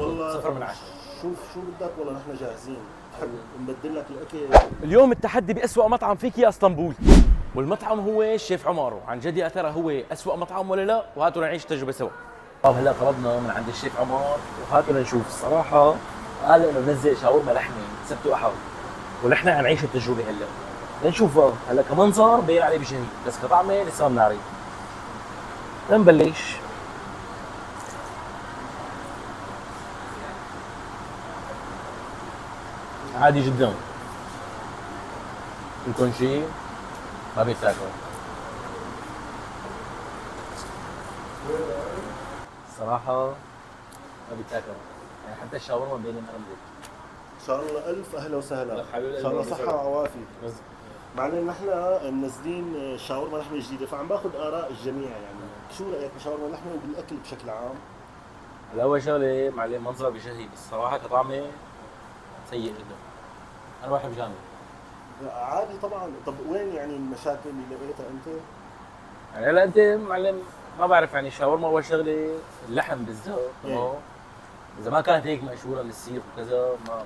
والله 0/10. شوف شو بدك، والله نحن جاهزين. تحب نبدل لك الاكل؟ اليوم التحدي بأسوأ مطعم فيك يا اسطنبول، والمطعم هو الشيف عمارو. عن جد يا ترى هو أسوأ مطعم ولا لا؟ وهاتوا نعيش تجربة سوا. طب هلا طلبنا من عند الشيف عمار وهاتوا لنشوف. الصراحة قال انه بنزل شاورما لحمة سبت واحد، ونحن حنعيش التجربة هلا. لنشوف هلا كمنظر باين عليه بشهي، بس كطعمة لسه ما بنعرف. لنبلش. عادي جدا، يكون شيء ما بيتاكل. الصراحة ما بيتاكل، يعني حتى الشاورما بين المقلب. ان شاء الله الف اهلا وسهلا. لك حبيبي ان شاء الله قلبي، صحه وعوافي. بس مع ان نحن منزلين شاورما لحمه جديده، فعم باخذ اراء الجميع. يعني شو رايك بشاورما اللحمه وبالاكل بشكل عام؟ الأول شغلة معلم منظر بشهي، بس صراحة كطعمة سيء جدا. أنا ما بحب جامد. عادي طبعا. طب وين يعني المشاكل اللي لقيتها انت؟ يعني هلا أنت معلم ما بعرف، يعني الشاورما أول شغلة اللحم بالذات إنه إذا ما كانت هيك مقشورة من السيخ وكذا ما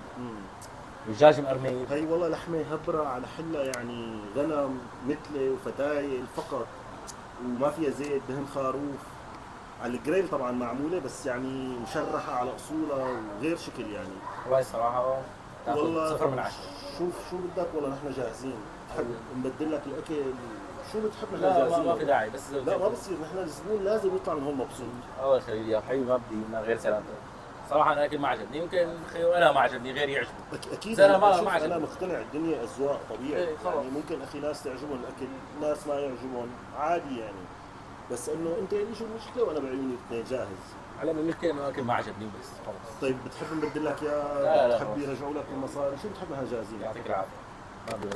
الدجاج مقرمل. هي والله لحمه هبره على حلة، يعني غنم مثلي وفتايل فقط، وما فيها زيت، دهن خروف على الجريل طبعا معموله، بس يعني مشرحه على اصولها وغير شكل يعني. والله الصراحة تاخذ والله 0/10. شوف شو بدك، والله نحن جاهزين. تحب نبدل لك الاكل؟ شو بتحب؟ نحن لا جاهزين. ما في داعي، بس لا ما بصير، نحن الزبون لازم يطلع من هون مبسوط. الله يخليك يا حبيبي، ما بدي من غير سلامتك. صراحة أنا أكل ما عجبني، يمكن أنا ما عجبني، غيري يعجبه. اكيد. بس أنا شوف، ما عجبني. انا مقتنع الدنيا اذواق طبيعي. إيه خلص. يعني ممكن اخي ناس تعجبهم الاكل، ناس ما يعجبهم، عادي يعني. بس انه انت يعني شو المشكله وانا بعيوني اثنين جاهز. على من المشكلة إنه أكل ما عجبني بس خلص. طيب بتحب نبدل لك اياه؟ لا، بتحب خلص. يرجعوا لك المصاري؟ شو بتحب؟ نحن جاهزين. يعطيك العافية. ما بدي بس.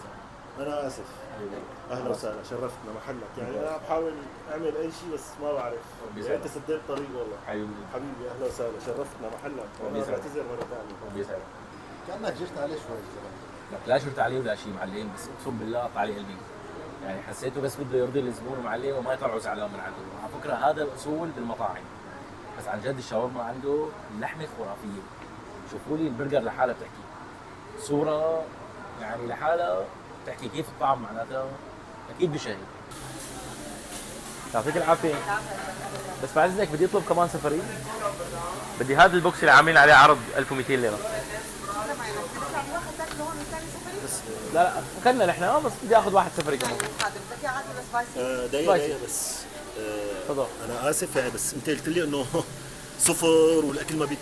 انا اسف. حبيبي. اهلا وسهلا، شرفتنا محلك. يعني انا بحاول اعمل اي شيء بس ما بعرف. يعني انت سديت طريق والله. حبيبي. حبيبي اهلا وسهلا، شرفتنا محلك. وانا بيسعدك. بعتذر مره ثانيه. ربي يسعدك. كأنك جرت عليه شوي زلمة. لك لا شرط عليه ولا شيء معلم، بس اقسم بالله قطع علي قلبي. يعني حسيته بس بده يرضي الزبون معلم وما يطلعوا زعلان من عنده. على فكره هذا الاصول بالمطاعم، بس عن جد الشاورما عنده اللحمه خرافيه. شوفوا لي البرجر لحالها بتحكي، صوره يعني لحالها بتحكي كيف الطعم معناتها اكيد بشهي. يعطيك العافيه. بس بعد اذنك بدي اطلب كمان سفري. بدي هذا البوكس اللي عاملين عليه عرض 1200 ليره. بس لا اكلنا نحن بس بدي اخذ واحد سفري كمان. دقيقه بس. تفضل. انا اسف يعني، بس انت قلت لي انه صفر والاكل ما بيت